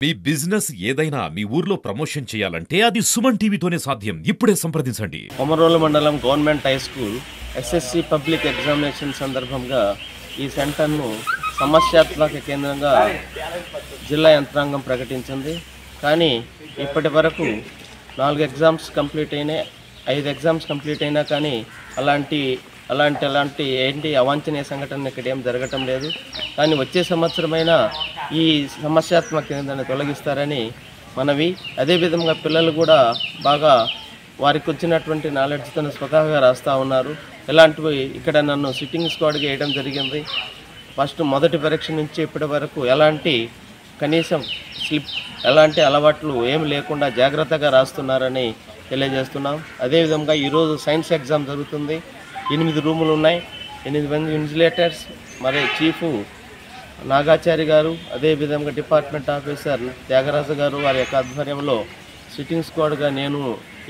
మీ business ఏదైనా మీ ఊర్లో promotion చేయాలంటే అది సుమన్ టీవీతోనే సాధ్యం. ఇప్పుడే సంప్రదించండి. కొమరోలు మండలం government high school SSC public examination సందర్భంగా ఈ సెంటర్ను సమస్యాత్మక కేంద్రంగా జిల్లా యంత్రాంగం ప్రకటించింది. కానీ ఇప్పటి వరకు 4 ఎగ్జామ్స్ కంప్లీట్ అయినాయి, 5 ఎగ్జామ్స్ కంప్లీట్ అయినా కానీ అలాంటి అవాంఛనీయ సంఘటన ఇక్కడ ఏం జరగటం లేదు. కానీ వచ్చే సంవత్సరమైనా ఈ సమస్యాత్మక కేంద్రాన్ని తొలగిస్తారని మనవి. అదేవిధంగా పిల్లలు కూడా బాగా వారికి వచ్చినటువంటి నాలెడ్జ్తో స్వతహాగా రాస్తూ ఉన్నారు. ఇలాంటివి ఇక్కడ నన్ను సిట్టింగ్ స్క్వాడ్గా వేయడం జరిగింది. మొదటి పరీక్ష నుంచి ఇప్పటి వరకు కనీసం ఎలాంటి అలవాట్లు ఏమి లేకుండా జాగ్రత్తగా రాస్తున్నారని తెలియజేస్తున్నాం. అదేవిధంగా ఈరోజు సైన్స్ ఎగ్జామ్ జరుగుతుంది. 8 రూములు ఉన్నాయి, 8 మంది ఇన్విజిలేటర్స్, మరి చీఫ్ నాగాచారి గారు, అదేవిధంగా డిపార్ట్మెంట్ ఆఫీసర్ త్యాగరాజు గారు వారి యొక్క ఆధ్వర్యంలో సిట్టింగ్ స్క్వాడ్గా నేను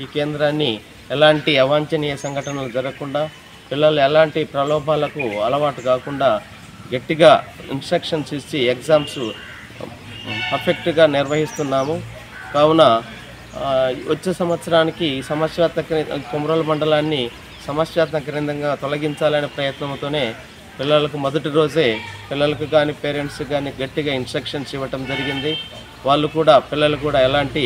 ఈ కేంద్రాన్ని ఎలాంటి అవాంఛనీయ సంఘటనలు జరగకుండా, పిల్లలు ఎలాంటి ప్రలోభాలకు అలవాటు కాకుండా గట్టిగా ఇన్స్ట్రక్షన్స్ ఇచ్చి ఎగ్జామ్స్ పర్ఫెక్ట్గా నిర్వహిస్తున్నాము. కావున వచ్చే సంవత్సరానికి కొమరోలు మండలాన్ని సమస్యాత్మక కేంద్రంగా తొలగించాలనే ప్రయత్నంతోనే పిల్లలకు మొదటి రోజే పిల్లలకు కానీ పేరెంట్స్కి కానీ గట్టిగా ఇన్స్ట్రక్షన్స్ ఇవ్వటం జరిగింది. పిల్లలు కూడా ఎలాంటి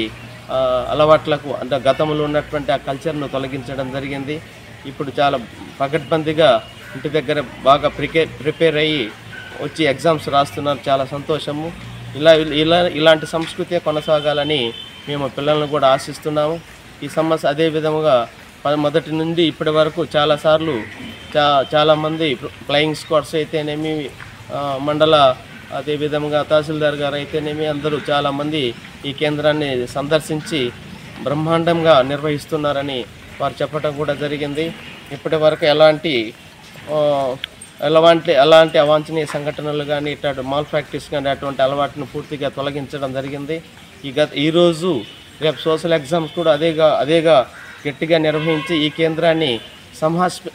అలవాట్లకు అంటే గతంలో ఉన్నటువంటి ఆ కల్చర్ను తొలగించడం జరిగింది. ఇప్పుడు చాలా పకడ్బందీగా ఇంటి దగ్గర బాగా ప్రిపేర్ అయ్యి వచ్చి ఎగ్జామ్స్ రాస్తున్నారు. చాలా సంతోషము. ఇలాంటి సంస్కృతి కొనసాగాలని మేము పిల్లలను కూడా ఆశిస్తున్నాము. ఈ సమస్య అదేవిధంగా మొదటి నుండి ఇప్పటి వరకు చాలామంది ఫ్లయింగ్ స్క్వాడ్స్ అయితేనేమి, మండల అదేవిధంగా తహసీల్దార్ గారు అయితేనేమి అందరూ చాలామంది ఈ కేంద్రాన్ని సందర్శించి బ్రహ్మాండంగా నిర్వహిస్తున్నారని వారు చెప్పడం కూడా జరిగింది. ఇప్పటి వరకు ఎలాంటి అవాంఛనీయ సంఘటనలు కానీ ఇట్లాంటి మాల్ ప్రాక్టీస్ కానీ అటువంటి అలవాటును పూర్తిగా తొలగించడం జరిగింది. ఈరోజు రేపు సోషల్ ఎగ్జామ్స్ కూడా అదేగా గట్టిగా నిర్వహించి ఈ కేంద్రాన్ని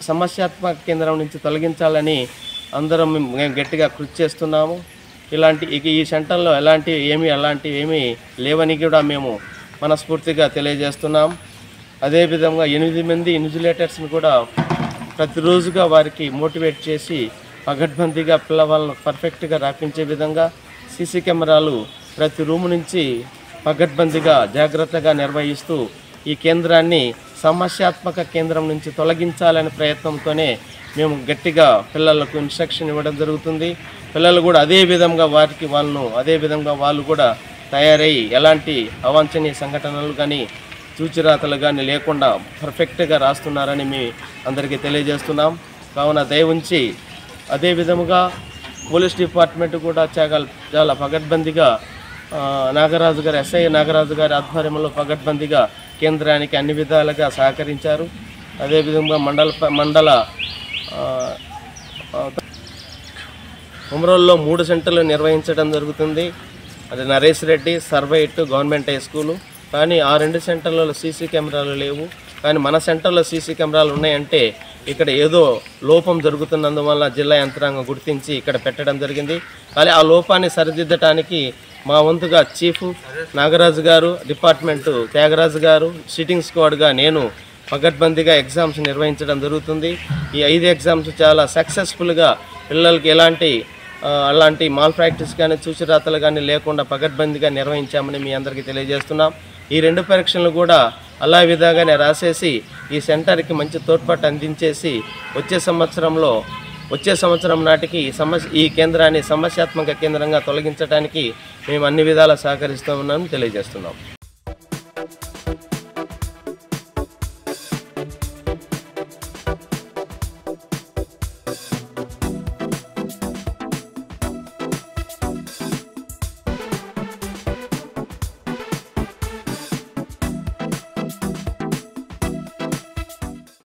సమస్యాత్మక కేంద్రం నుంచి తొలగించాలని అందరం మేము గట్టిగా కృషి చేస్తున్నాము. ఈ సెంటర్లో అలాంటివి ఏమీ లేవని కూడా మేము మనస్ఫూర్తిగా తెలియజేస్తున్నాం. అదేవిధంగా 8 మంది ఇన్విజిలేటర్స్ని కూడా ప్రతిరోజుగా వారికి మోటివేట్ చేసి పగడ్బందీగా పిల్లవాళ్ళను పర్ఫెక్ట్గా రాపించే విధంగా సీసీ కెమెరాలు ప్రతి రూము నుంచి పగడ్బందీగా జాగ్రత్తగా నిర్వహిస్తూ ఈ కేంద్రాన్ని సమస్యాత్మక కేంద్రం నుంచి తొలగించాలనే ప్రయత్నంతోనే మేము గట్టిగా పిల్లలకు ఇన్స్ట్రక్షన్ ఇవ్వడం జరుగుతుంది. పిల్లలు కూడా వాళ్ళు కూడా తయారై ఎలాంటి అవాంఛనీయ సంఘటనలు కానీ చూచిరాతలు కానీ లేకుండా పర్ఫెక్ట్గా రాస్తున్నారని మీ అందరికీ తెలియజేస్తున్నాం. కావున దయవుంచి అదేవిధముగా పోలీస్ డిపార్ట్మెంట్ కూడా చాలా పగడ్బందీగా ఎస్ఐ నాగరాజు గారి ఆధ్వర్యంలో పగడ్బందీగా కేంద్రానికి అన్ని విధాలుగా సహకరించారు. అదేవిధంగా మండల కొమరోలులో 3 సెంటర్లు నిర్వహించడం జరుగుతుంది. అది నరేష్ రెడ్డి, సర్వైట్, గవర్నమెంట్ హై స్కూలు. కానీ ఆ 2 సెంటర్లలో సీసీ కెమెరాలు లేవు. కానీ మన సెంటర్లో సీసీ కెమెరాలు ఉన్నాయంటే ఇక్కడ ఏదో లోపం జరుగుతున్నందువల్ల జిల్లా యంత్రాంగం గుర్తించి ఇక్కడ పెట్టడం జరిగింది. కానీ ఆ లోపాన్ని సరిదిద్దటానికి మా వంతుగా చీఫ్ నాగరాజు గారు, డిపార్ట్మెంటు త్యాగరాజు గారు, సిట్టింగ్ స్క్వాడ్గా నేను పకడ్బందీగా ఎగ్జామ్స్ నిర్వహించడం జరుగుతుంది. ఈ 5 ఎగ్జామ్స్ చాలా సక్సెస్ఫుల్గా పిల్లలకి అలాంటి మాల్ ప్రాక్టీస్ కానీ చూచిరాతలు కానీ లేకుండా పకడ్బందీగా నిర్వహించామని మీ అందరికీ తెలియజేస్తున్నాం. ఈ 2 పరీక్షలను కూడా అలా విధాగానే రాసేసి ఈ సెంటర్కి మంచి తోడ్పాటు అందించేసి వచ్చే సంవత్సరం నాటికి ఈ కేంద్రాన్ని సమస్యాత్మక కేంద్రంగా తొలగించడానికి మేము అన్ని విధాలా సహకరిస్తామని తెలియజేస్తున్నాం.